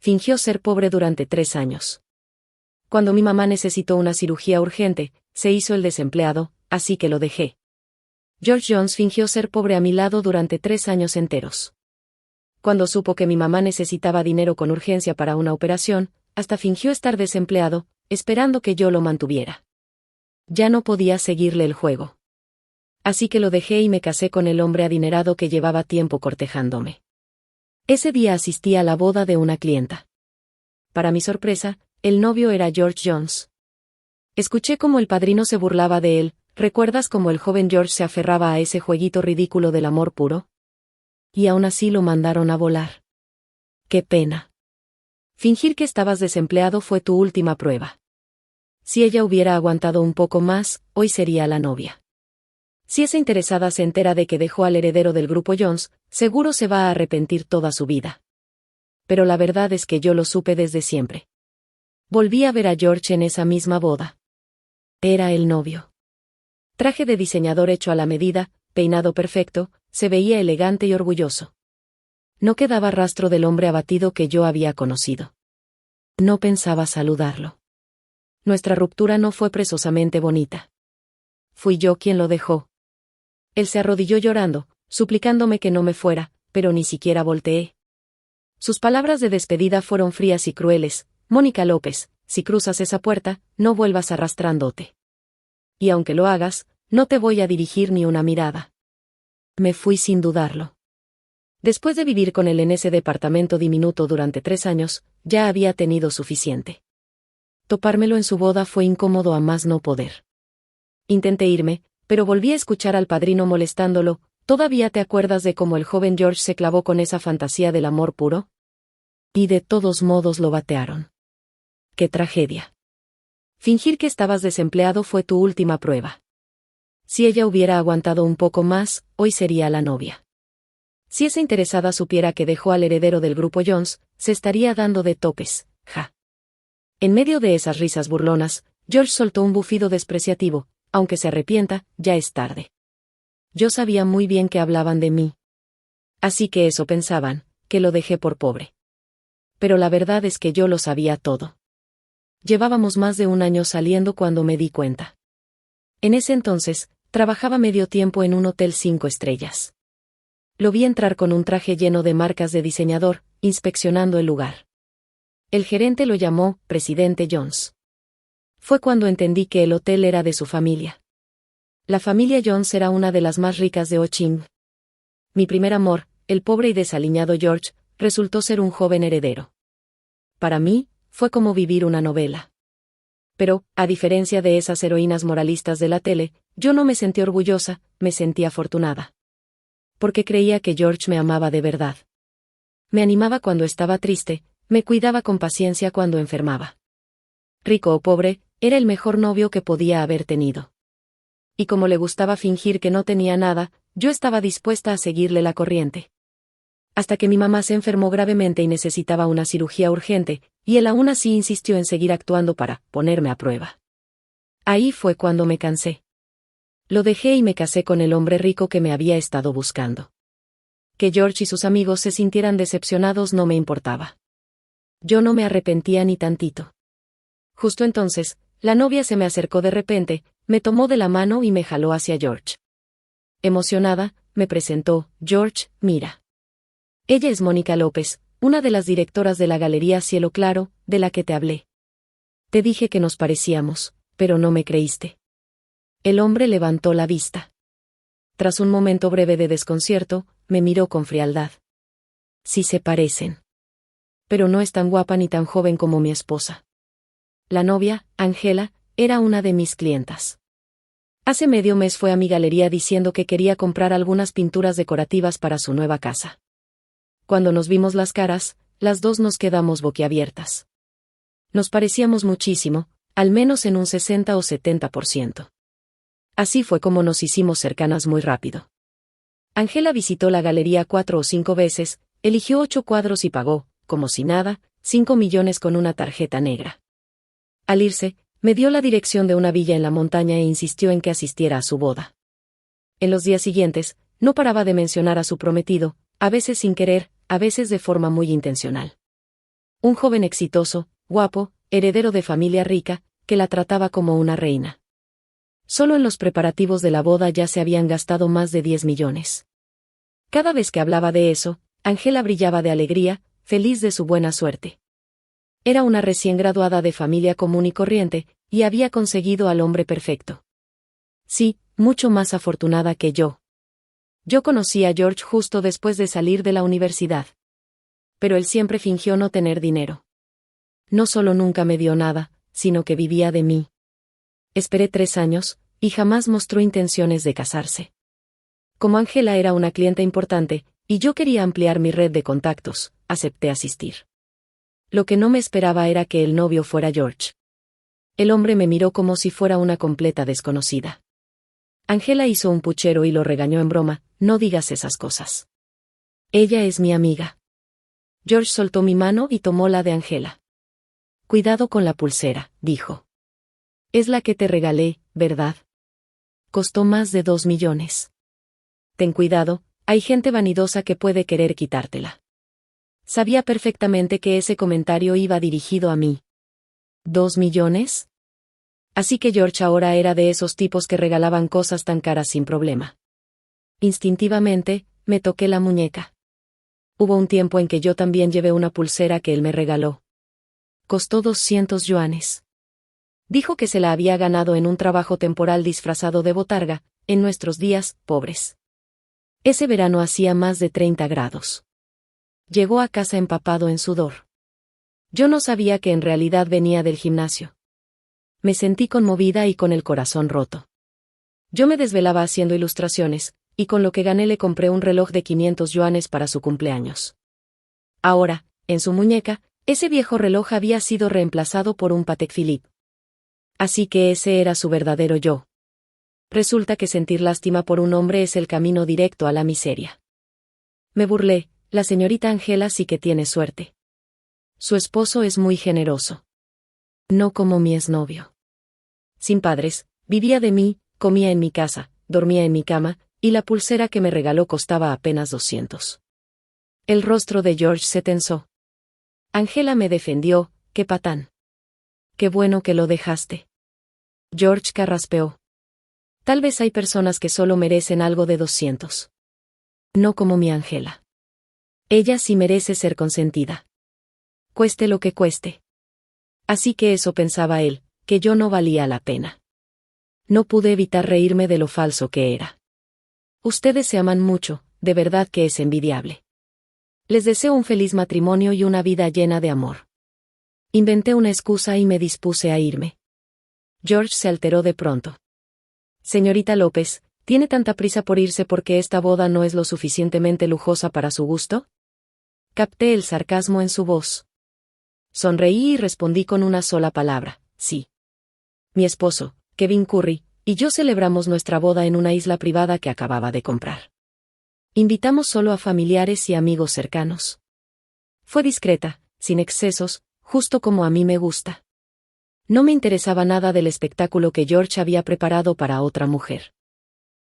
fingió ser pobre durante 3 años. Cuando mi mamá necesitó una cirugía urgente, se hizo el desempleado, así que lo dejé. George Jones fingió ser pobre a mi lado durante 3 años enteros. Cuando supo que mi mamá necesitaba dinero con urgencia para una operación, hasta fingió estar desempleado, esperando que yo lo mantuviera. Ya no podía seguirle el juego. Así que lo dejé y me casé con el hombre adinerado que llevaba tiempo cortejándome. Ese día asistí a la boda de una clienta. Para mi sorpresa, el novio era George Jones. Escuché cómo el padrino se burlaba de él. ¿Recuerdas cómo el joven George se aferraba a ese jueguito ridículo del amor puro? Y aún así lo mandaron a volar. ¡Qué pena! Fingir que estabas desempleado fue tu última prueba. Si ella hubiera aguantado un poco más, hoy sería la novia. Si esa interesada se entera de que dejó al heredero del grupo Jones, seguro se va a arrepentir toda su vida. Pero la verdad es que yo lo supe desde siempre. Volví a ver a George en esa misma boda. Era el novio. Traje de diseñador hecho a la medida, peinado perfecto, se veía elegante y orgulloso. No quedaba rastro del hombre abatido que yo había conocido. No pensaba saludarlo. Nuestra ruptura no fue precisamente bonita. Fui yo quien lo dejó. Él se arrodilló llorando, suplicándome que no me fuera, pero ni siquiera volteé. Sus palabras de despedida fueron frías y crueles. Mónica López, si cruzas esa puerta, no vuelvas arrastrándote. Y aunque lo hagas, no te voy a dirigir ni una mirada. Me fui sin dudarlo. Después de vivir con él en ese departamento diminuto durante 3 años, ya había tenido suficiente. Topármelo en su boda fue incómodo a más no poder. Intenté irme, pero volví a escuchar al padrino molestándolo. ¿Todavía te acuerdas de cómo el joven George se clavó con esa fantasía del amor puro? Y de todos modos lo batearon. ¡Qué tragedia! Fingir que estabas desempleado fue tu última prueba. Si ella hubiera aguantado un poco más, hoy sería la novia. Si esa interesada supiera que dejó al heredero del grupo Jones, se estaría dando de topes, ja. En medio de esas risas burlonas, George soltó un bufido despreciativo. Aunque se arrepienta, ya es tarde. Yo sabía muy bien que hablaban de mí. Así que eso pensaban, que lo dejé por pobre. Pero la verdad es que yo lo sabía todo. Llevábamos más de 1 año saliendo cuando me di cuenta. En ese entonces, trabajaba medio tiempo en un hotel 5 estrellas. Lo vi entrar con un traje lleno de marcas de diseñador, inspeccionando el lugar. El gerente lo llamó Presidente Jones. Fue cuando entendí que el hotel era de su familia. La familia Jones era una de las más ricas de Ho Chi Minh. Mi primer amor, el pobre y desaliñado George, resultó ser un joven heredero. Para mí, fue como vivir una novela. Pero, a diferencia de esas heroínas moralistas de la tele, yo no me sentí orgullosa, me sentí afortunada. Porque creía que George me amaba de verdad. Me animaba cuando estaba triste, me cuidaba con paciencia cuando enfermaba. Rico o pobre, era el mejor novio que podía haber tenido. Y como le gustaba fingir que no tenía nada, yo estaba dispuesta a seguirle la corriente. Hasta que mi mamá se enfermó gravemente y necesitaba una cirugía urgente, y él aún así insistió en seguir actuando para ponerme a prueba. Ahí fue cuando me cansé. Lo dejé y me casé con el hombre rico que me había estado buscando. Que George y sus amigos se sintieran decepcionados no me importaba. Yo no me arrepentía ni tantito. Justo entonces, la novia se me acercó de repente, me tomó de la mano y me jaló hacia George. Emocionada, me presentó: George, mira. Ella es Mónica López, una de las directoras de la Galería Cielo Claro, de la que te hablé. Te dije que nos parecíamos, pero no me creíste. El hombre levantó la vista. Tras un momento breve de desconcierto, me miró con frialdad. Sí se parecen. Pero no es tan guapa ni tan joven como mi esposa. La novia, Ángela, era una de mis clientas. Hace medio mes fue a mi galería diciendo que quería comprar algunas pinturas decorativas para su nueva casa. Cuando nos vimos las caras, las dos nos quedamos boquiabiertas. Nos parecíamos muchísimo, al menos en un 60 o 70%. Así fue como nos hicimos cercanas muy rápido. Ángela visitó la galería 4 o 5 veces, eligió 8 cuadros y pagó, como si nada, 5 millones con una tarjeta negra. Al irse, me dio la dirección de una villa en la montaña e insistió en que asistiera a su boda. En los días siguientes, no paraba de mencionar a su prometido, a veces sin querer, a veces de forma muy intencional. Un joven exitoso, guapo, heredero de familia rica, que la trataba como una reina. Solo en los preparativos de la boda ya se habían gastado más de 10 millones. Cada vez que hablaba de eso, Angela brillaba de alegría, feliz de su buena suerte. Era una recién graduada de familia común y corriente, y había conseguido al hombre perfecto. Sí, mucho más afortunada que yo. Yo conocí a George justo después de salir de la universidad. Pero él siempre fingió no tener dinero. No solo nunca me dio nada, sino que vivía de mí. Esperé 3 años, y jamás mostró intenciones de casarse. Como Angela era una clienta importante, y yo quería ampliar mi red de contactos, acepté asistir. Lo que no me esperaba era que el novio fuera George. El hombre me miró como si fuera una completa desconocida. Angela hizo un puchero y lo regañó en broma: no digas esas cosas. Ella es mi amiga. George soltó mi mano y tomó la de Angela. Cuidado con la pulsera, dijo. Es la que te regalé, ¿verdad? Costó más de 2 millones. Ten cuidado, hay gente vanidosa que puede querer quitártela. Sabía perfectamente que ese comentario iba dirigido a mí. ¿2 millones? Así que George ahora era de esos tipos que regalaban cosas tan caras sin problema. Instintivamente, me toqué la muñeca. Hubo un tiempo en que yo también llevé una pulsera que él me regaló. Costó 200 yuanes. Dijo que se la había ganado en un trabajo temporal disfrazado de botarga, en nuestros días pobres. Ese verano hacía más de 30 grados. Llegó a casa empapado en sudor. Yo no sabía que en realidad venía del gimnasio. Me sentí conmovida y con el corazón roto. Yo me desvelaba haciendo ilustraciones, y con lo que gané le compré un reloj de 500 yuanes para su cumpleaños. Ahora, en su muñeca, ese viejo reloj había sido reemplazado por un Patek Philippe. Así que ese era su verdadero yo. Resulta que sentir lástima por un hombre es el camino directo a la miseria. Me burlé: la señorita Angela sí que tiene suerte. Su esposo es muy generoso. No como mi exnovio. Sin padres, vivía de mí, comía en mi casa, dormía en mi cama, y la pulsera que me regaló costaba apenas 200. El rostro de George se tensó. Angela me defendió: qué patán. Qué bueno que lo dejaste. George carraspeó. Tal vez hay personas que solo merecen algo de 200. No como mi Angela. Ella sí merece ser consentida. Cueste lo que cueste. Así que eso pensaba él, que yo no valía la pena. No pude evitar reírme de lo falso que era. Ustedes se aman mucho, de verdad que es envidiable. Les deseo un feliz matrimonio y una vida llena de amor. Inventé una excusa y me dispuse a irme. George se alteró de pronto. Señorita López, ¿tiene tanta prisa por irse porque esta boda no es lo suficientemente lujosa para su gusto? Capté el sarcasmo en su voz. Sonreí y respondí con una sola palabra: sí. Mi esposo, Kevin Curry, y yo celebramos nuestra boda en una isla privada que acababa de comprar. Invitamos solo a familiares y amigos cercanos. Fue discreta, sin excesos, justo como a mí me gusta. No me interesaba nada del espectáculo que George había preparado para otra mujer.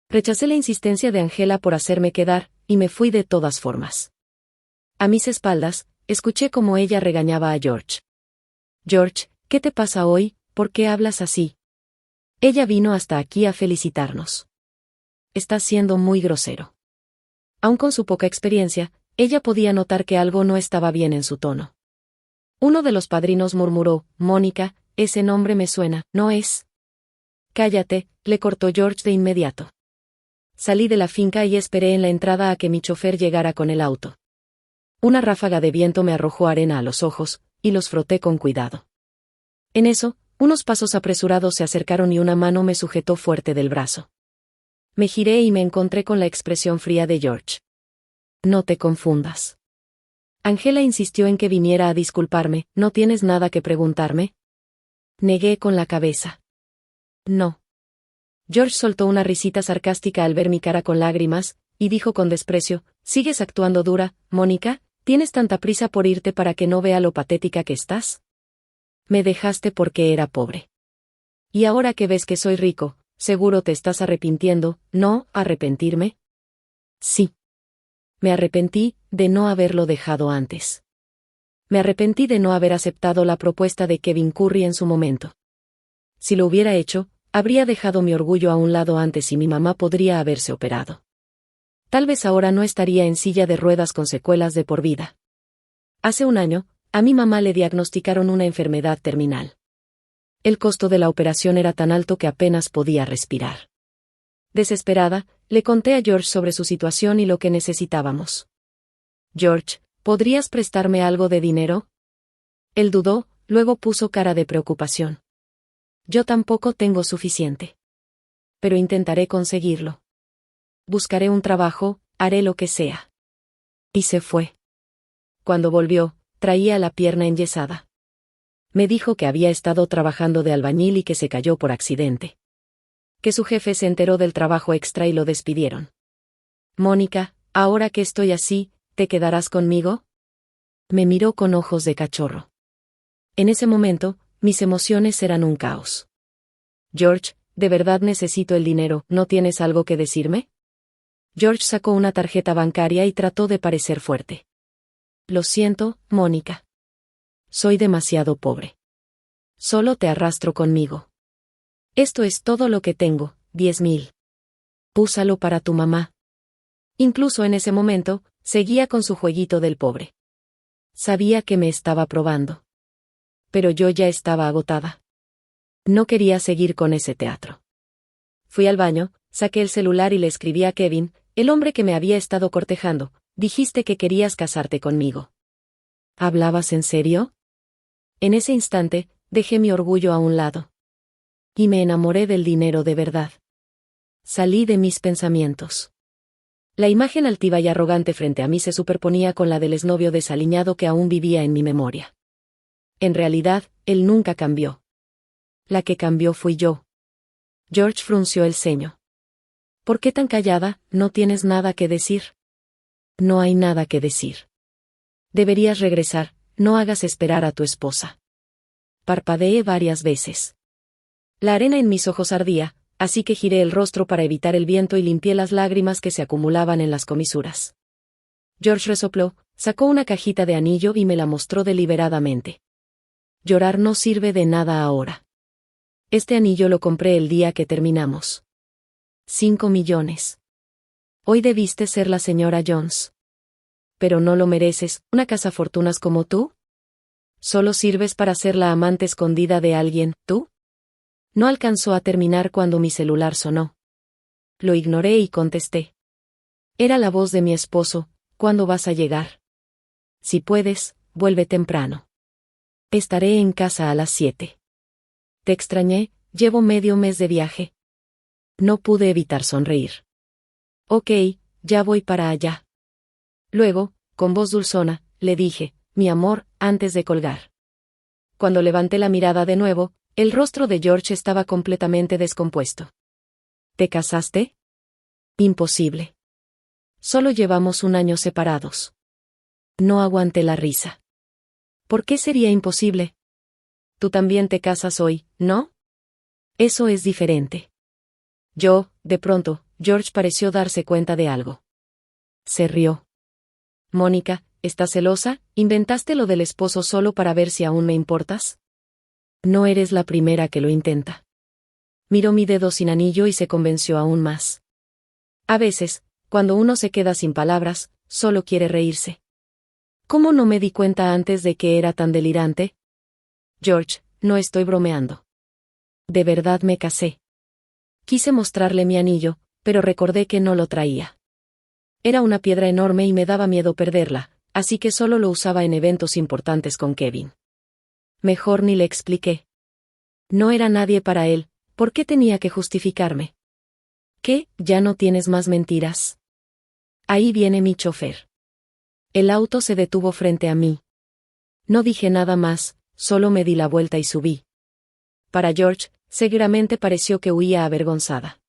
Rechacé la insistencia de Angela por hacerme quedar, y me fui de todas formas. A mis espaldas, escuché cómo ella regañaba a George. George, ¿qué te pasa hoy? ¿Por qué hablas así? Ella vino hasta aquí a felicitarnos. Estás siendo muy grosero. Aun con su poca experiencia, ella podía notar que algo no estaba bien en su tono. Uno de los padrinos murmuró: Mónica, ese nombre me suena, ¿no es? Cállate, le cortó George de inmediato. Salí de la finca y esperé en la entrada a que mi chofer llegara con el auto. Una ráfaga de viento me arrojó arena a los ojos, y los froté con cuidado. En eso, unos pasos apresurados se acercaron y una mano me sujetó fuerte del brazo. Me giré y me encontré con la expresión fría de George. No te confundas. Angela insistió en que viniera a disculparme: ¿no tienes nada que preguntarme? Negué con la cabeza. No. George soltó una risita sarcástica al ver mi cara con lágrimas, y dijo con desprecio: ¿sigues actuando dura, Mónica? ¿Tienes tanta prisa por irte para que no vea lo patética que estás? Me dejaste porque era pobre. Y ahora que ves que soy rico, seguro te estás arrepintiendo, ¿no? ¿Arrepentirme? Sí. Me arrepentí de no haberlo dejado antes. Me arrepentí de no haber aceptado la propuesta de Kevin Curry en su momento. Si lo hubiera hecho, habría dejado mi orgullo a un lado antes y mi mamá podría haberse operado. Tal vez ahora no estaría en silla de ruedas con secuelas de por vida. Hace un año, a mi mamá le diagnosticaron una enfermedad terminal. El costo de la operación era tan alto que apenas podía respirar. Desesperada, le conté a George sobre su situación y lo que necesitábamos. George, ¿podrías prestarme algo de dinero? Él dudó, luego puso cara de preocupación. Yo tampoco tengo suficiente. Pero intentaré conseguirlo. Buscaré un trabajo, haré lo que sea. Y se fue. Cuando volvió, traía la pierna enyesada. Me dijo que había estado trabajando de albañil y que se cayó por accidente. Que su jefe se enteró del trabajo extra y lo despidieron. Mónica, ahora que estoy así, ¿te quedarás conmigo? Me miró con ojos de cachorro. En ese momento, mis emociones eran un caos. George, de verdad necesito el dinero, ¿no tienes algo que decirme? George sacó una tarjeta bancaria y trató de parecer fuerte. Lo siento, Mónica. Soy demasiado pobre. Solo te arrastro conmigo. Esto es todo lo que tengo, 10,000. Úsalo para tu mamá. Incluso en ese momento, seguía con su jueguito del pobre. Sabía que me estaba probando. Pero yo ya estaba agotada. No quería seguir con ese teatro. Fui al baño, saqué el celular y le escribí a Kevin, el hombre que me había estado cortejando. Dijiste que querías casarte conmigo. ¿Hablabas en serio? En ese instante, dejé mi orgullo a un lado. Y me enamoré del dinero de verdad. Salí de mis pensamientos. La imagen altiva y arrogante frente a mí se superponía con la del exnovio desaliñado que aún vivía en mi memoria. En realidad, él nunca cambió. La que cambió fui yo. George frunció el ceño. ¿Por qué tan callada? ¿No tienes nada que decir? No hay nada que decir. Deberías regresar, no hagas esperar a tu esposa. Parpadeé varias veces. La arena en mis ojos ardía, así que giré el rostro para evitar el viento y limpié las lágrimas que se acumulaban en las comisuras. George resopló, sacó una cajita de anillo y me la mostró deliberadamente. Llorar no sirve de nada ahora. Este anillo lo compré el día que terminamos. 5 millones. Hoy debiste ser la señora Jones. Pero no lo mereces, una cazafortunas como tú. ¿Solo sirves para ser la amante escondida de alguien, tú? No alcanzó a terminar cuando mi celular sonó. Lo ignoré y contesté. Era la voz de mi esposo. ¿Cuándo vas a llegar? Si puedes, vuelve temprano. Estaré en casa a las 7. Te extrañé, llevo medio mes de viaje. No pude evitar sonreír. Ok, ya voy para allá. Luego, con voz dulzona, le dije, mi amor, antes de colgar. Cuando levanté la mirada de nuevo, el rostro de George estaba completamente descompuesto. ¿Te casaste? Imposible. Solo llevamos un año separados. No aguanté la risa. ¿Por qué sería imposible? Tú también te casas hoy, ¿no? Eso es diferente. De pronto, George pareció darse cuenta de algo. Se rió. Mónica, ¿estás celosa? ¿Inventaste lo del esposo solo para ver si aún me importas? No eres la primera que lo intenta. Miró mi dedo sin anillo y se convenció aún más. A veces, cuando uno se queda sin palabras, solo quiere reírse. ¿Cómo no me di cuenta antes de que era tan delirante? George, no estoy bromeando. De verdad me casé. Quise mostrarle mi anillo, pero recordé que no lo traía. Era una piedra enorme y me daba miedo perderla, así que solo lo usaba en eventos importantes con Kevin. Mejor ni le expliqué. No era nadie para él, ¿por qué tenía que justificarme? ¿Qué, ya no tienes más mentiras? Ahí viene mi chofer. El auto se detuvo frente a mí. No dije nada más, solo me di la vuelta y subí. Para George, seguramente pareció que huía avergonzada.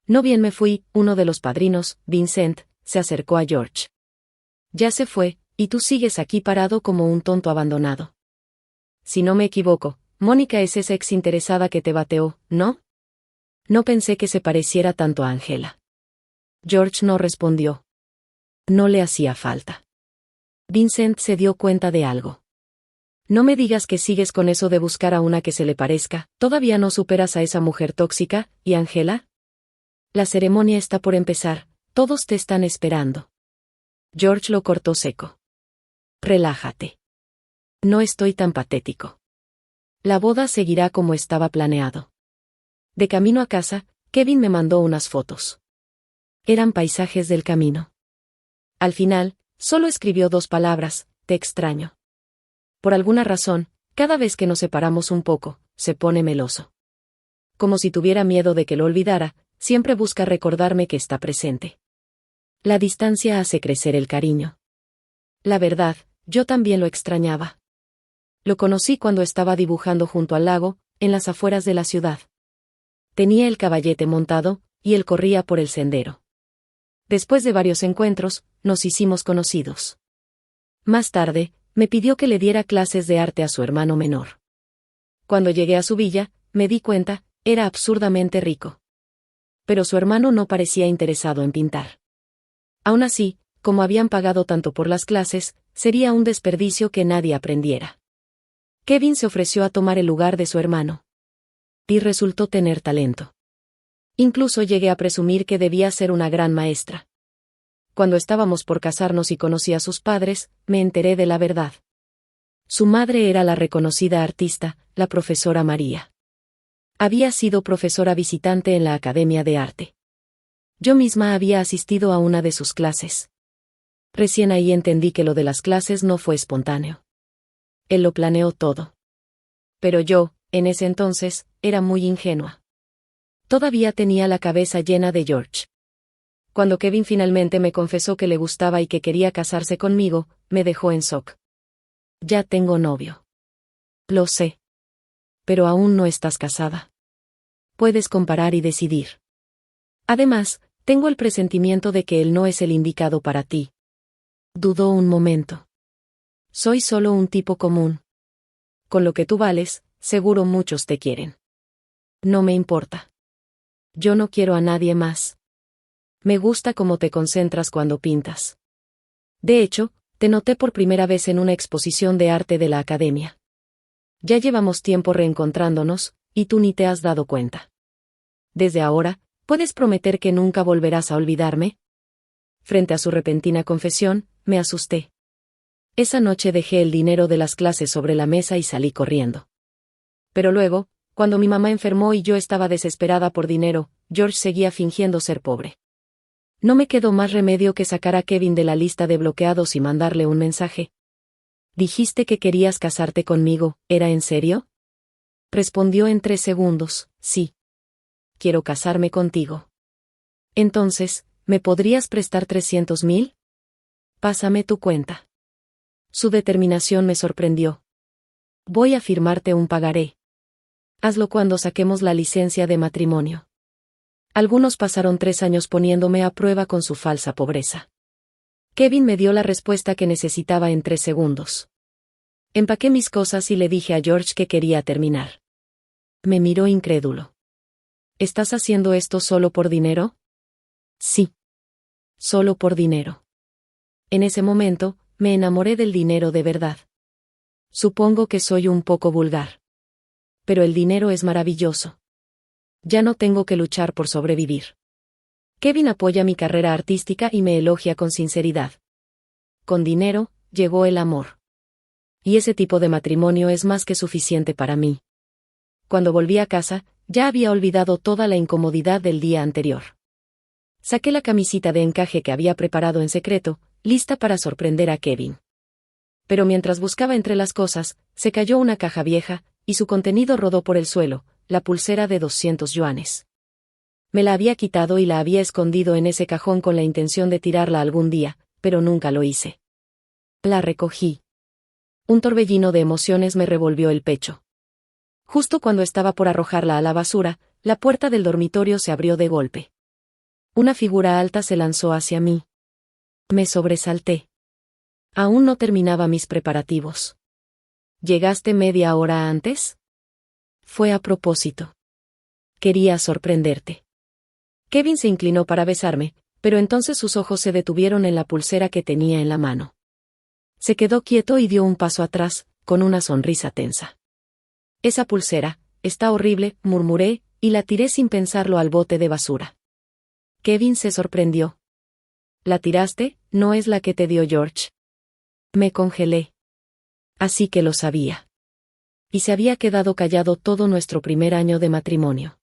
No bien me fui, uno de los padrinos, Vincent, se acercó a George. Ya se fue, y tú sigues aquí parado como un tonto abandonado. Si no me equivoco, Mónica es esa ex interesada que te bateó, ¿no? No pensé que se pareciera tanto a Angela. George no respondió. No le hacía falta. Vincent se dio cuenta de algo. No me digas que sigues con eso de buscar a una que se le parezca. ¿Todavía no superas a esa mujer tóxica, y Angela? La ceremonia está por empezar, todos te están esperando. George lo cortó seco. Relájate. No estoy tan patético. La boda seguirá como estaba planeado. De camino a casa, Kevin me mandó unas fotos. Eran paisajes del camino. Al final, solo escribió 2 palabras: te extraño. Por alguna razón, cada vez que nos separamos un poco, se pone meloso. Como si tuviera miedo de que lo olvidara, siempre busca recordarme que está presente. La distancia hace crecer el cariño. La verdad, yo también lo extrañaba. Lo conocí cuando estaba dibujando junto al lago, en las afueras de la ciudad. Tenía el caballete montado, y él corría por el sendero. Después de varios encuentros, nos hicimos conocidos. Más tarde, me pidió que le diera clases de arte a su hermano menor. Cuando llegué a su villa, me di cuenta, era absurdamente rico. Pero su hermano no parecía interesado en pintar. Aún así, como habían pagado tanto por las clases, sería un desperdicio que nadie aprendiera. Kevin se ofreció a tomar el lugar de su hermano. Y resultó tener talento. Incluso llegué a presumir que debía ser una gran maestra. Cuando estábamos por casarnos y conocí a sus padres, me enteré de la verdad. Su madre era la reconocida artista, la profesora María. Había sido profesora visitante en la Academia de Arte. Yo misma había asistido a una de sus clases. Recién ahí entendí que lo de las clases no fue espontáneo. Él lo planeó todo. Pero yo, en ese entonces, era muy ingenua. Todavía tenía la cabeza llena de George. Cuando Kevin finalmente me confesó que le gustaba y que quería casarse conmigo, me dejó en shock. Ya tengo novio. Lo sé. Pero aún no estás casada. Puedes comparar y decidir. Además, tengo el presentimiento de que él no es el indicado para ti. Dudó un momento. Soy solo un tipo común. Con lo que tú vales, seguro muchos te quieren. No me importa. Yo no quiero a nadie más. Me gusta cómo te concentras cuando pintas. De hecho, te noté por primera vez en una exposición de arte de la academia. Ya llevamos tiempo reencontrándonos, y tú ni te has dado cuenta. Desde ahora, ¿puedes prometer que nunca volverás a olvidarme? Frente a su repentina confesión, me asusté. Esa noche dejé el dinero de las clases sobre la mesa y salí corriendo. Pero luego, cuando mi mamá enfermó y yo estaba desesperada por dinero, George seguía fingiendo ser pobre. No me quedó más remedio que sacar a Kevin de la lista de bloqueados y mandarle un mensaje. Dijiste que querías casarte conmigo, ¿era en serio? Respondió en 3 segundos, sí. Quiero casarme contigo. Entonces, ¿me podrías prestar 300,000? Pásame tu cuenta. Su determinación me sorprendió. Voy a firmarte un pagaré. Hazlo cuando saquemos la licencia de matrimonio. Algunos pasaron 3 años poniéndome a prueba con su falsa pobreza. Kevin me dio la respuesta que necesitaba en 3 segundos. Empaqué mis cosas y le dije a George que quería terminar. Me miró incrédulo. ¿Estás haciendo esto solo por dinero? Sí. Solo por dinero. En ese momento, me enamoré del dinero de verdad. Supongo que soy un poco vulgar. Pero el dinero es maravilloso. Ya no tengo que luchar por sobrevivir. Kevin apoya mi carrera artística y me elogia con sinceridad. Con dinero, llegó el amor. Y ese tipo de matrimonio es más que suficiente para mí. Cuando volví a casa, ya había olvidado toda la incomodidad del día anterior. Saqué la camisita de encaje que había preparado en secreto, lista para sorprender a Kevin. Pero mientras buscaba entre las cosas, se cayó una caja vieja, y su contenido rodó por el suelo, la pulsera de 200 yuanes. Me la había quitado y la había escondido en ese cajón con la intención de tirarla algún día, pero nunca lo hice. La recogí. Un torbellino de emociones me revolvió el pecho. Justo cuando estaba por arrojarla a la basura, la puerta del dormitorio se abrió de golpe. Una figura alta se lanzó hacia mí. Me sobresalté. Aún no terminaba mis preparativos. ¿Llegaste media hora antes? Fue a propósito. Quería sorprenderte. Kevin se inclinó para besarme, pero entonces sus ojos se detuvieron en la pulsera que tenía en la mano. Se quedó quieto y dio un paso atrás, con una sonrisa tensa. Esa pulsera, está horrible, murmuré, y la tiré sin pensarlo al bote de basura. Kevin se sorprendió. ¿La tiraste? ¿No es la que te dio George? Me congelé. Así que lo sabía. Y se había quedado callado todo nuestro primer año de matrimonio.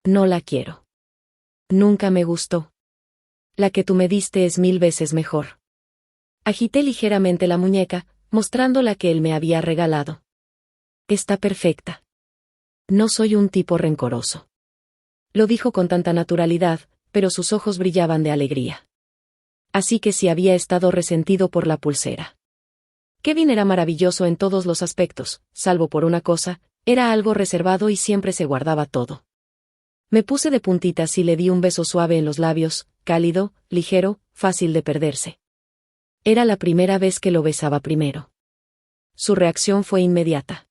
No la quiero. Nunca me gustó. La que tú me diste es 1000 veces mejor. Agité ligeramente la muñeca, mostrando la que él me había regalado. Está perfecta. No soy un tipo rencoroso. Lo dijo con tanta naturalidad, pero sus ojos brillaban de alegría. Así que sí había estado resentido por la pulsera. Kevin era maravilloso en todos los aspectos, salvo por una cosa, era algo reservado y siempre se guardaba todo. Me puse de puntitas y le di un beso suave en los labios, cálido, ligero, fácil de perderse. Era la primera vez que lo besaba primero. Su reacción fue inmediata.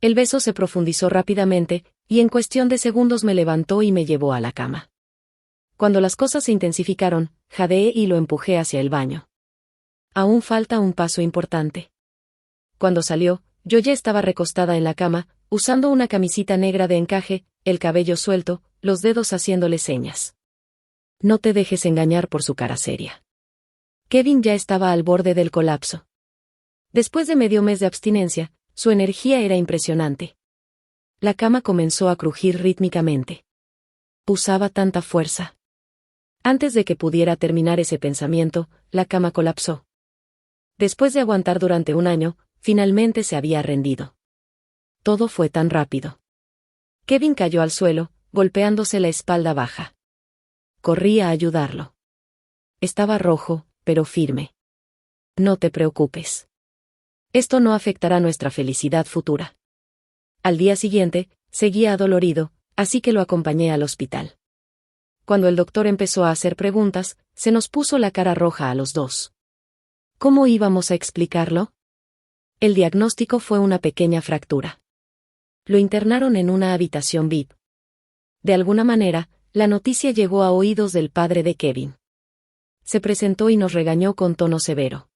El beso se profundizó rápidamente, y en cuestión de segundos me levantó y me llevó a la cama. Cuando las cosas se intensificaron, jadeé y lo empujé hacia el baño. Aún falta un paso importante. Cuando salió, yo ya estaba recostada en la cama, usando una camisita negra de encaje, el cabello suelto, los dedos haciéndole señas. No te dejes engañar por su cara seria. Kevin ya estaba al borde del colapso. Después de medio mes de abstinencia, su energía era impresionante. La cama comenzó a crujir rítmicamente. Usaba tanta fuerza. Antes de que pudiera terminar ese pensamiento, la cama colapsó. Después de aguantar durante un año, finalmente se había rendido. Todo fue tan rápido. Kevin cayó al suelo, golpeándose la espalda baja. Corrí a ayudarlo. Estaba rojo, pero firme. No te preocupes. Esto no afectará nuestra felicidad futura. Al día siguiente, seguía adolorido, así que lo acompañé al hospital. Cuando el doctor empezó a hacer preguntas, se nos puso la cara roja a los dos. ¿Cómo íbamos a explicarlo? El diagnóstico fue una pequeña fractura. Lo internaron en una habitación VIP. De alguna manera, la noticia llegó a oídos del padre de Kevin. Se presentó y nos regañó con tono severo.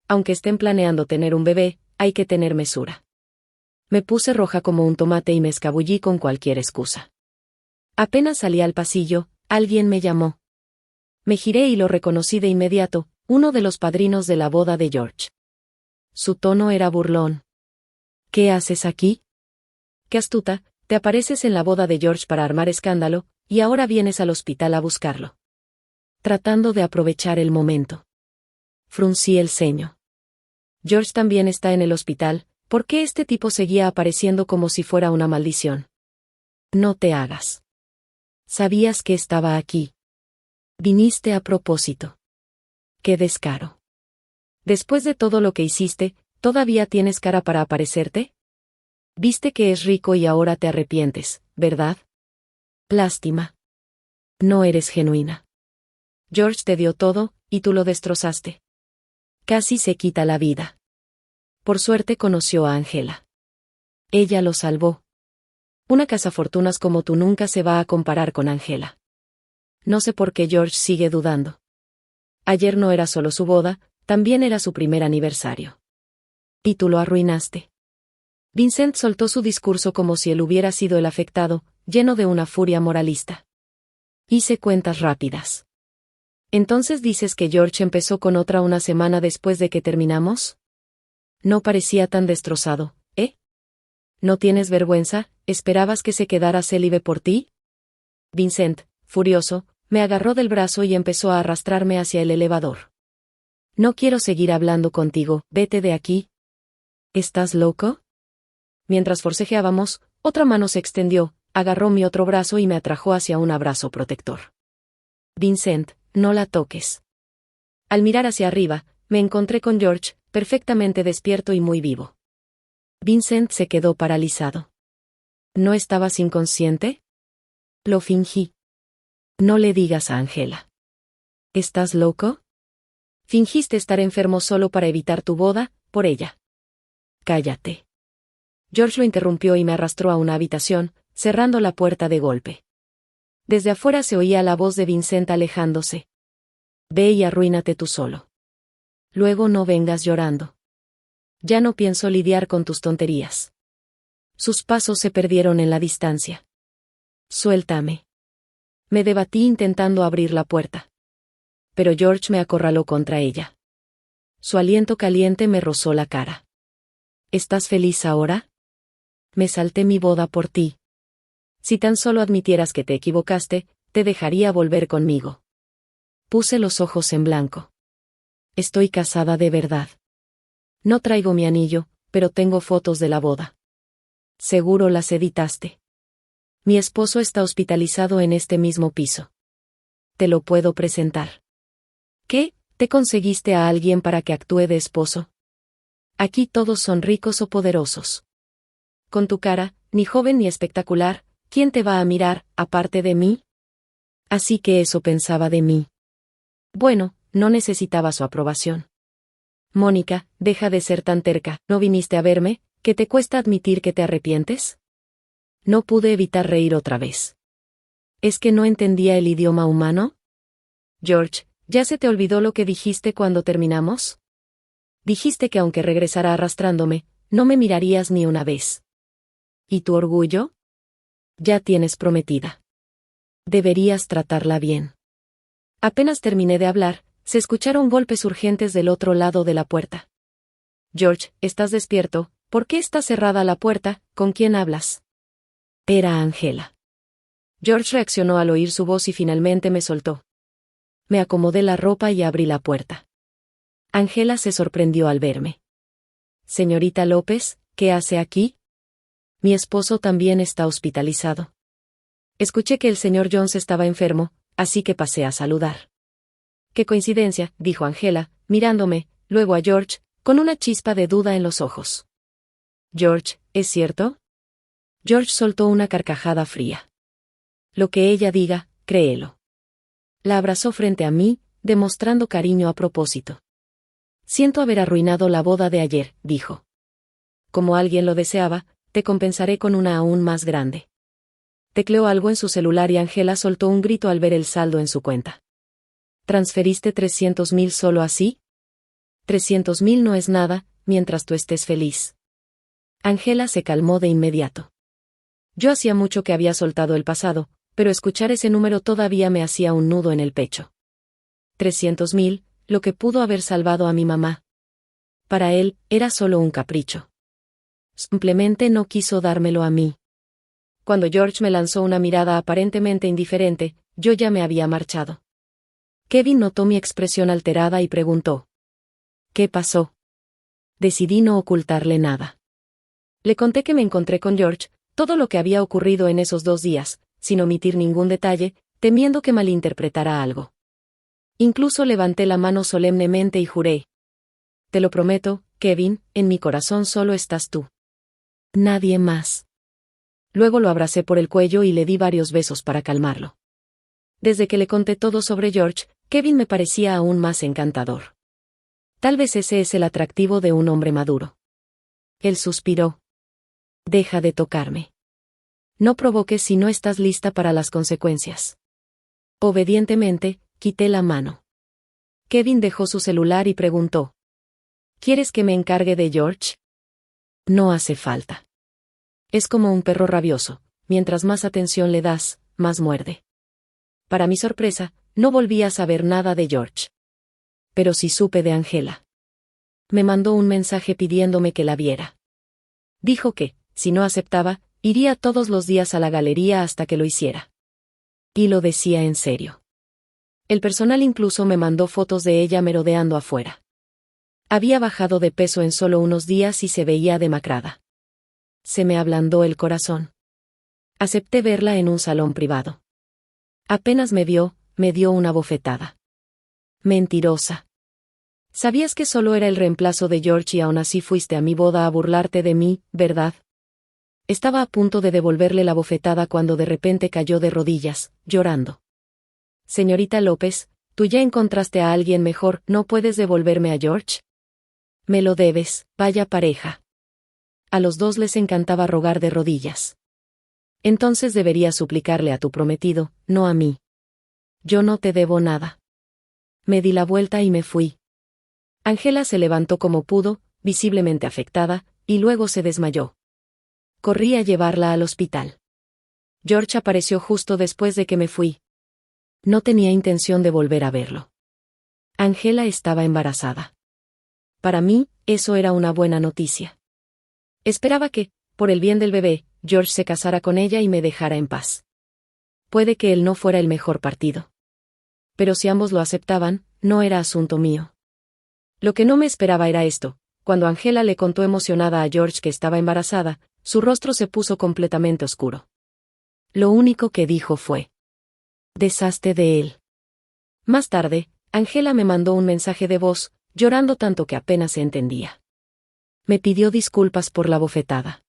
Aunque estén planeando tener un bebé, hay que tener mesura. Me puse roja como un tomate y me escabullí con cualquier excusa. Apenas salí al pasillo, alguien me llamó. Me giré y lo reconocí de inmediato, uno de los padrinos de la boda de George. Su tono era burlón. ¿Qué haces aquí? Qué astuta, te apareces en la boda de George para armar escándalo, y ahora vienes al hospital a buscarlo. Tratando de aprovechar el momento. Fruncí el ceño. George también está en el hospital, ¿por qué este tipo seguía apareciendo como si fuera una maldición? No te hagas. Sabías que estaba aquí. Viniste a propósito. Qué descaro. Después de todo lo que hiciste, ¿todavía tienes cara para aparecerte? Viste que es rico y ahora te arrepientes, ¿verdad? Lástima. No eres genuina. George te dio todo, y tú lo destrozaste. Casi se quita la vida. Por suerte conoció a Angela. Ella lo salvó. Una cazafortunas como tú nunca se va a comparar con Angela. No sé por qué George sigue dudando. Ayer no era solo su boda, también era su primer aniversario. Y tú lo arruinaste. Vincent soltó su discurso como si él hubiera sido el afectado, lleno de una furia moralista. Hice cuentas rápidas. ¿Entonces dices que George empezó con otra una semana después de que terminamos? No parecía tan destrozado, ¿eh? ¿No tienes vergüenza? ¿Esperabas que se quedara célibe por ti? Vincent, furioso, me agarró del brazo y empezó a arrastrarme hacia el elevador. No quiero seguir hablando contigo, vete de aquí. ¿Estás loco? Mientras forcejeábamos, otra mano se extendió, agarró mi otro brazo y me atrajo hacia un abrazo protector. Vincent, no la toques. Al mirar hacia arriba, me encontré con George, perfectamente despierto y muy vivo. Vincent se quedó paralizado. ¿No estabas inconsciente? Lo fingí. No le digas a Angela. ¿Estás loco? Fingiste estar enfermo solo para evitar tu boda, por ella. Cállate. George lo interrumpió y me arrastró a una habitación, cerrando la puerta de golpe. Desde afuera se oía la voz de Vincent alejándose. Ve y arruínate tú solo. Luego no vengas llorando. Ya no pienso lidiar con tus tonterías. Sus pasos se perdieron en la distancia. Suéltame. Me debatí intentando abrir la puerta. Pero George me acorraló contra ella. Su aliento caliente me rozó la cara. ¿Estás feliz ahora? Me salté mi boda por ti. Si tan solo admitieras que te equivocaste, te dejaría volver conmigo. Puse los ojos en blanco. Estoy casada de verdad. No traigo mi anillo, pero tengo fotos de la boda. Seguro las editaste. Mi esposo está hospitalizado en este mismo piso. Te lo puedo presentar. ¿Qué? ¿Te conseguiste a alguien para que actúe de esposo? Aquí todos son ricos o poderosos. Con tu cara, ni joven ni espectacular, ¿quién te va a mirar, aparte de mí? Así que eso pensaba de mí. Bueno, no necesitaba su aprobación. Mónica, deja de ser tan terca, ¿no viniste a verme? ¿Qué te cuesta admitir que te arrepientes? No pude evitar reír otra vez. ¿Es que no entendía el idioma humano? George, ¿ya se te olvidó lo que dijiste cuando terminamos? Dijiste que aunque regresara arrastrándome, no me mirarías ni una vez. ¿Y tu orgullo? Ya tienes prometida. Deberías tratarla bien. Apenas terminé de hablar, se escucharon golpes urgentes del otro lado de la puerta. George, ¿estás despierto? ¿Por qué está cerrada la puerta? ¿Con quién hablas? Era Angela. George reaccionó al oír su voz y finalmente me soltó. Me acomodé la ropa y abrí la puerta. Angela se sorprendió al verme. Señorita López, ¿qué hace aquí? Mi esposo también está hospitalizado. Escuché que el señor Jones estaba enfermo, así que pasé a saludar. Qué coincidencia, dijo Angela, mirándome, luego a George, con una chispa de duda en los ojos. George, ¿es cierto? George soltó una carcajada fría. Lo que ella diga, créelo. La abrazó frente a mí, demostrando cariño a propósito. Siento haber arruinado la boda de ayer, dijo. Como alguien lo deseaba, te compensaré con una aún más grande. Tecleó algo en su celular y Angela soltó un grito al ver el saldo en su cuenta. ¿Transferiste 300.000 solo así? 300.000 no es nada, mientras tú estés feliz. Angela se calmó de inmediato. Yo hacía mucho que había soltado el pasado, pero escuchar ese número todavía me hacía un nudo en el pecho. 300.000, lo que pudo haber salvado a mi mamá. Para él, era solo un capricho. Simplemente no quiso dármelo a mí. Cuando George me lanzó una mirada aparentemente indiferente, yo ya me había marchado. Kevin notó mi expresión alterada y preguntó. ¿Qué pasó? Decidí no ocultarle nada. Le conté que me encontré con George, todo lo que había ocurrido en esos 2 días, sin omitir ningún detalle, temiendo que malinterpretara algo. Incluso levanté la mano solemnemente y juré. Te lo prometo, Kevin, en mi corazón solo estás tú. Nadie más. Luego lo abracé por el cuello y le di varios besos para calmarlo. Desde que le conté todo sobre George, Kevin me parecía aún más encantador. Tal vez ese es el atractivo de un hombre maduro. Él suspiró. Deja de tocarme. No provoques si no estás lista para las consecuencias. Obedientemente, quité la mano. Kevin dejó su celular y preguntó. ¿Quieres que me encargue de George? No hace falta. Es como un perro rabioso, mientras más atención le das, más muerde. Para mi sorpresa, no volví a saber nada de George. Pero sí supe de Angela. Me mandó un mensaje pidiéndome que la viera. Dijo que, si no aceptaba, iría todos los días a la galería hasta que lo hiciera. Y lo decía en serio. El personal incluso me mandó fotos de ella merodeando afuera. Había bajado de peso en solo unos días y se veía demacrada. Se me ablandó el corazón. Acepté verla en un salón privado. Apenas me vio, me dio una bofetada. Mentirosa. Sabías que solo era el reemplazo de George y aún así fuiste a mi boda a burlarte de mí, ¿verdad? Estaba a punto de devolverle la bofetada cuando de repente cayó de rodillas, llorando. Señorita López, tú ya encontraste a alguien mejor, ¿no puedes devolverme a George? Me lo debes, vaya pareja. A los dos les encantaba rogar de rodillas. Entonces deberías suplicarle a tu prometido, no a mí. Yo no te debo nada. Me di la vuelta y me fui. Angela se levantó como pudo, visiblemente afectada, y luego se desmayó. Corrí a llevarla al hospital. George apareció justo después de que me fui. No tenía intención de volver a verlo. Angela estaba embarazada. Para mí, eso era una buena noticia. Esperaba que, por el bien del bebé, George se casara con ella y me dejara en paz. Puede que él no fuera el mejor partido. Pero si ambos lo aceptaban, no era asunto mío. Lo que no me esperaba era esto. Cuando Angela le contó emocionada a George que estaba embarazada, su rostro se puso completamente oscuro. Lo único que dijo fue: deshazte de él. Más tarde, Angela me mandó un mensaje de voz, llorando tanto que apenas se entendía. Me pidió disculpas por la bofetada.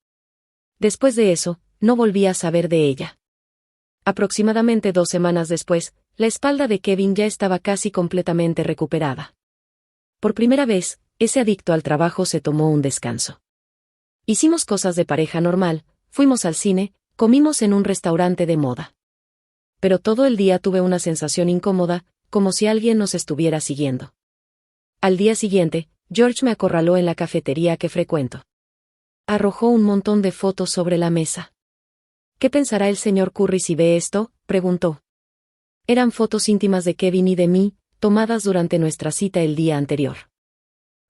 Después de eso, no volví a saber de ella. Aproximadamente 2 semanas después, la espalda de Kevin ya estaba casi completamente recuperada. Por primera vez, ese adicto al trabajo se tomó un descanso. Hicimos cosas de pareja normal, fuimos al cine, comimos en un restaurante de moda. Pero todo el día tuve una sensación incómoda, como si alguien nos estuviera siguiendo. Al día siguiente, George me acorraló en la cafetería que frecuento. Arrojó un montón de fotos sobre la mesa. ¿Qué pensará el señor Curry si ve esto?, preguntó. Eran fotos íntimas de Kevin y de mí, tomadas durante nuestra cita el día anterior.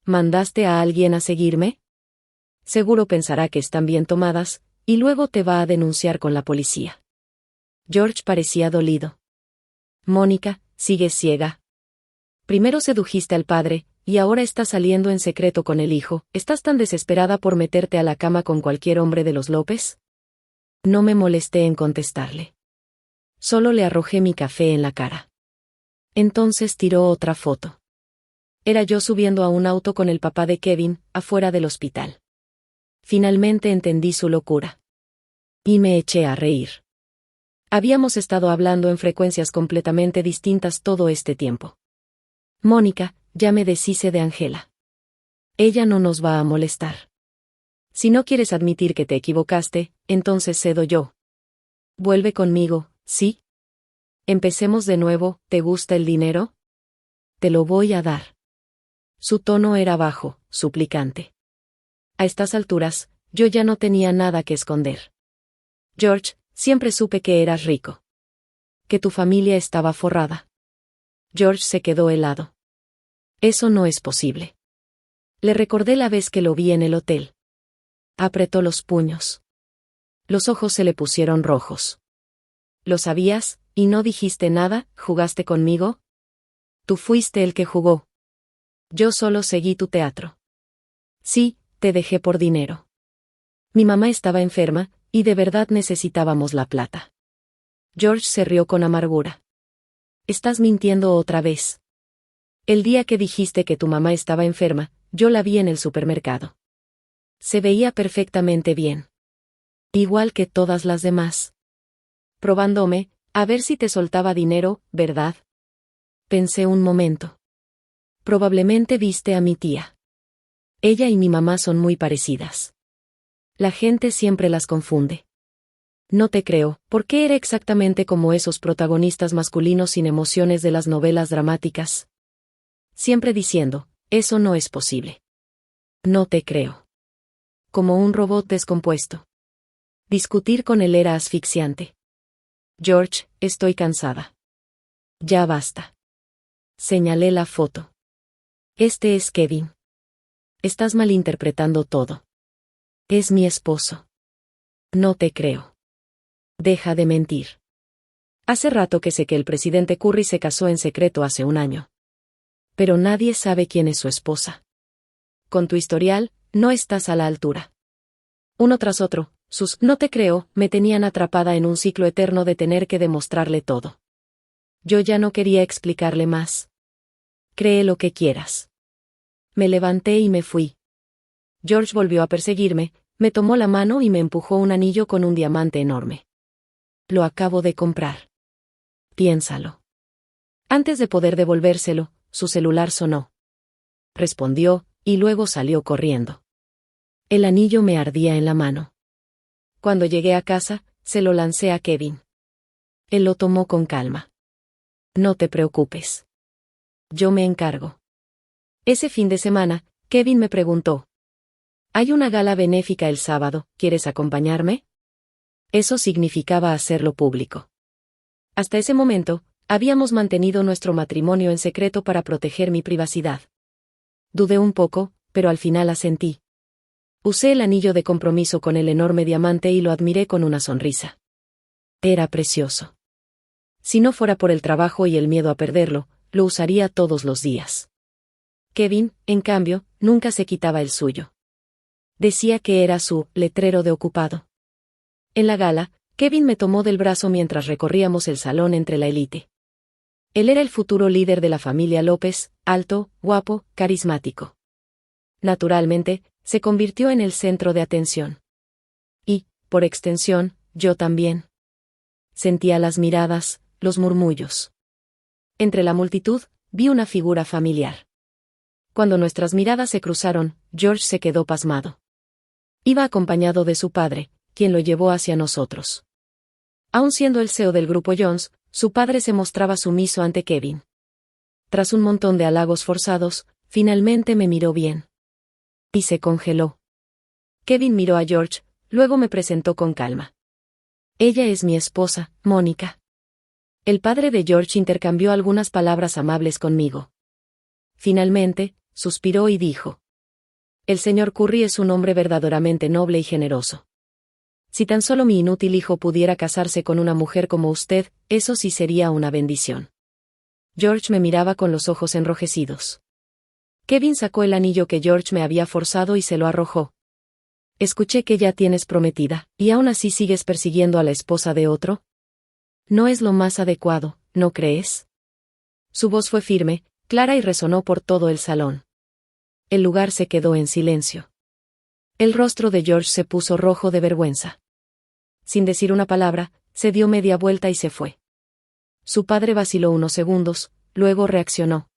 ¿Mandaste a alguien a seguirme? Seguro pensará que están bien tomadas, y luego te va a denunciar con la policía. George parecía dolido. Mónica, sigues ciega. Primero sedujiste al padre, y ahora estás saliendo en secreto con el hijo. ¿Estás tan desesperada por meterte a la cama con cualquier hombre de los López? No me molesté en contestarle. Solo le arrojé mi café en la cara. Entonces tiró otra foto. Era yo subiendo a un auto con el papá de Kevin, afuera del hospital. Finalmente entendí su locura. Y me eché a reír. Habíamos estado hablando en frecuencias completamente distintas todo este tiempo. Mónica, ya me deshice de Angela. Ella no nos va a molestar. Si no quieres admitir que te equivocaste, entonces cedo yo. Vuelve conmigo, ¿sí? Empecemos de nuevo. ¿Te gusta el dinero? Te lo voy a dar. Su tono era bajo, suplicante. A estas alturas, yo ya no tenía nada que esconder. George, siempre supe que eras rico. Que tu familia estaba forrada. George se quedó helado. Eso no es posible. Le recordé la vez que lo vi en el hotel. Apretó los puños. Los ojos se le pusieron rojos. ¿Lo sabías, y no dijiste nada? ¿Jugaste conmigo? Tú fuiste el que jugó. Yo solo seguí tu teatro. Sí, te dejé por dinero. Mi mamá estaba enferma, y de verdad necesitábamos la plata. George se rió con amargura. Estás mintiendo otra vez. El día que dijiste que tu mamá estaba enferma, yo la vi en el supermercado. Se veía perfectamente bien. Igual que todas las demás. Probándome, a ver si te soltaba dinero, ¿verdad? Pensé un momento. Probablemente viste a mi tía. Ella y mi mamá son muy parecidas. La gente siempre las confunde. No te creo, porque era exactamente como esos protagonistas masculinos sin emociones de las novelas dramáticas. Siempre diciendo, eso no es posible. No te creo. Como un robot descompuesto. Discutir con él era asfixiante. George, estoy cansada. Ya basta. Señalé la foto. Este es Kevin. Estás malinterpretando todo. Es mi esposo. No te creo. Deja de mentir. Hace rato que sé que el presidente Curry se casó en secreto hace un año. Pero nadie sabe quién es su esposa. Con tu historial, no estás a la altura. Uno tras otro, sus "no te creo" me tenían atrapada en un ciclo eterno de tener que demostrarle todo. Yo ya no quería explicarle más. Cree lo que quieras. Me levanté y me fui. George volvió a perseguirme, me tomó la mano y me empujó un anillo con un diamante enorme. Lo acabo de comprar. Piénsalo. Antes de poder devolvérselo, su celular sonó. Respondió, y luego salió corriendo. El anillo me ardía en la mano. Cuando llegué a casa, se lo lancé a Kevin. Él lo tomó con calma. No te preocupes. Yo me encargo. Ese fin de semana, Kevin me preguntó, Hay una gala benéfica el sábado, ¿quieres acompañarme? Eso significaba hacerlo público. Hasta ese momento, habíamos mantenido nuestro matrimonio en secreto para proteger mi privacidad. Dudé un poco, pero al final asentí. Usé el anillo de compromiso con el enorme diamante y lo admiré con una sonrisa. Era precioso. Si no fuera por el trabajo y el miedo a perderlo, lo usaría todos los días. Kevin, en cambio, nunca se quitaba el suyo. Decía que era su letrero de ocupado. En la gala, Kevin me tomó del brazo mientras recorríamos el salón entre la élite. Él era el futuro líder de la familia López, alto, guapo, carismático. Naturalmente, se convirtió en el centro de atención. Y, por extensión, yo también. Sentía las miradas, los murmullos. Entre la multitud, vi una figura familiar. Cuando nuestras miradas se cruzaron, George se quedó pasmado. Iba acompañado de su padre, quien lo llevó hacia nosotros. Aun siendo el CEO del grupo Jones, su padre se mostraba sumiso ante Kevin. Tras un montón de halagos forzados, finalmente me miró bien. Y se congeló. Kevin miró a George, luego me presentó con calma. Ella es mi esposa, Mónica. El padre de George intercambió algunas palabras amables conmigo. Finalmente, suspiró y dijo: el señor Curry es un hombre verdaderamente noble y generoso. Si tan solo mi inútil hijo pudiera casarse con una mujer como usted, eso sí sería una bendición. George me miraba con los ojos enrojecidos. Kevin sacó el anillo que George me había forzado y se lo arrojó. Escuché que ya tienes prometida, ¿y aún así sigues persiguiendo a la esposa de otro? No es lo más adecuado, ¿no crees? Su voz fue firme, clara y resonó por todo el salón. El lugar se quedó en silencio. El rostro de George se puso rojo de vergüenza. Sin decir una palabra, se dio media vuelta y se fue. Su padre vaciló unos segundos, luego reaccionó.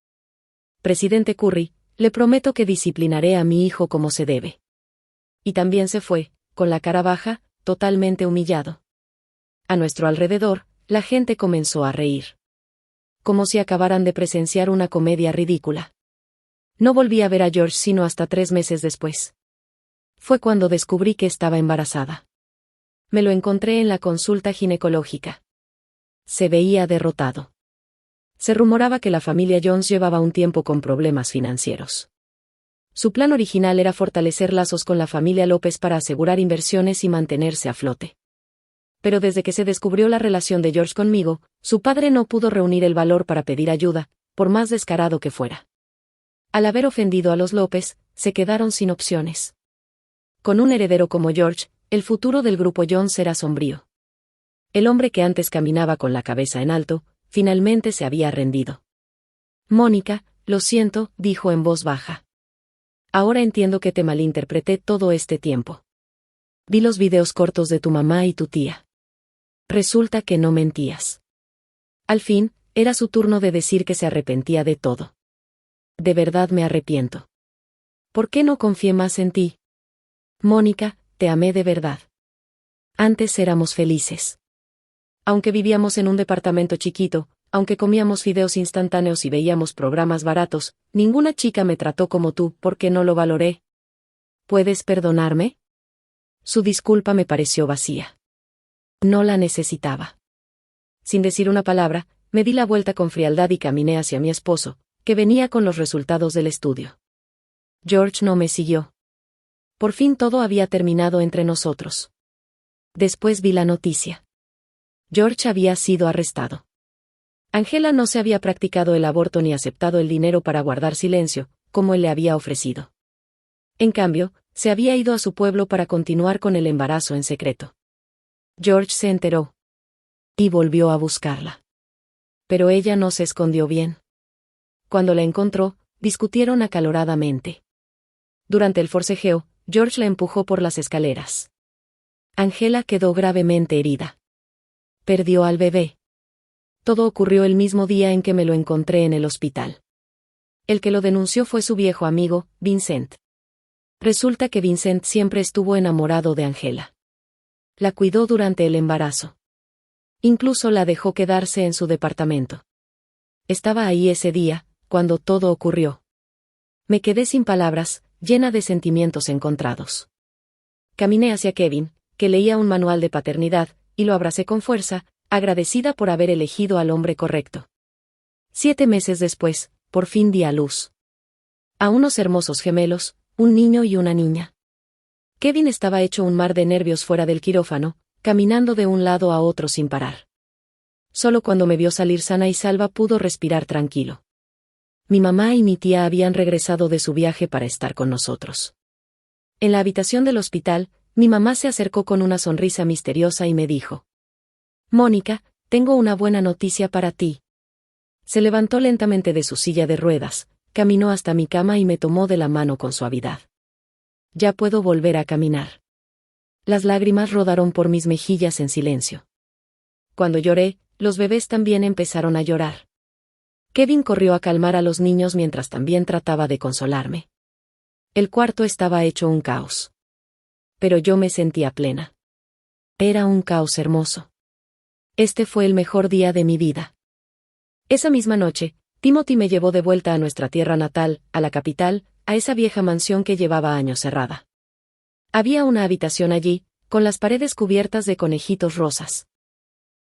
Presidente Curry, le prometo que disciplinaré a mi hijo como se debe. Y también se fue, con la cara baja, totalmente humillado. A nuestro alrededor, la gente comenzó a reír. Como si acabaran de presenciar una comedia ridícula. No volví a ver a George sino hasta 3 meses después. Fue cuando descubrí que estaba embarazada. Me lo encontré en la consulta ginecológica. Se veía derrotado. Se rumoraba que la familia Jones llevaba un tiempo con problemas financieros. Su plan original era fortalecer lazos con la familia López para asegurar inversiones y mantenerse a flote. Pero desde que se descubrió la relación de George conmigo, su padre no pudo reunir el valor para pedir ayuda, por más descarado que fuera. Al haber ofendido a los López, se quedaron sin opciones. Con un heredero como George, el futuro del grupo Jones era sombrío. El hombre que antes caminaba con la cabeza en alto, finalmente se había rendido. Mónica, lo siento, dijo en voz baja. Ahora entiendo que te malinterpreté todo este tiempo. Vi los videos cortos de tu mamá y tu tía. Resulta que no mentías. Al fin, era su turno de decir que se arrepentía de todo. De verdad me arrepiento. ¿Por qué no confié más en ti? Mónica, te amé de verdad. Antes éramos felices. Aunque vivíamos en un departamento chiquito, aunque comíamos fideos instantáneos y veíamos programas baratos, ninguna chica me trató como tú porque no lo valoré. ¿Puedes perdonarme? Su disculpa me pareció vacía. No la necesitaba. Sin decir una palabra, me di la vuelta con frialdad y caminé hacia mi esposo, que venía con los resultados del estudio. George no me siguió. Por fin todo había terminado entre nosotros. Después vi la noticia. George había sido arrestado. Angela no se había practicado el aborto ni aceptado el dinero para guardar silencio, como él le había ofrecido. En cambio, se había ido a su pueblo para continuar con el embarazo en secreto. George se enteró. Y volvió a buscarla. Pero ella no se escondió bien. Cuando la encontró, discutieron acaloradamente. Durante el forcejeo, George la empujó por las escaleras. Angela quedó gravemente herida. Perdió al bebé. Todo ocurrió el mismo día en que me lo encontré en el hospital. El que lo denunció fue su viejo amigo, Vincent. Resulta que Vincent siempre estuvo enamorado de Angela. La cuidó durante el embarazo. Incluso la dejó quedarse en su departamento. Estaba ahí ese día, cuando todo ocurrió. Me quedé sin palabras, llena de sentimientos encontrados. Caminé hacia Kevin, que leía un manual de paternidad, y lo abracé con fuerza, agradecida por haber elegido al hombre correcto. 7 meses después, por fin di a luz a unos hermosos gemelos, un niño y una niña. Kevin estaba hecho un mar de nervios fuera del quirófano, caminando de un lado a otro sin parar. Solo cuando me vio salir sana y salva pudo respirar tranquilo. Mi mamá y mi tía habían regresado de su viaje para estar con nosotros. En la habitación del hospital, mi mamá se acercó con una sonrisa misteriosa y me dijo: «Mónica, tengo una buena noticia para ti». Se levantó lentamente de su silla de ruedas, caminó hasta mi cama y me tomó de la mano con suavidad. «Ya puedo volver a caminar». Las lágrimas rodaron por mis mejillas en silencio. Cuando lloré, los bebés también empezaron a llorar. Kevin corrió a calmar a los niños mientras también trataba de consolarme. El cuarto estaba hecho un caos. Pero yo me sentía plena. Era un caos hermoso. Este fue el mejor día de mi vida. Esa misma noche, Timothy me llevó de vuelta a nuestra tierra natal, a la capital, a esa vieja mansión que llevaba años cerrada. Había una habitación allí, con las paredes cubiertas de conejitos rosas.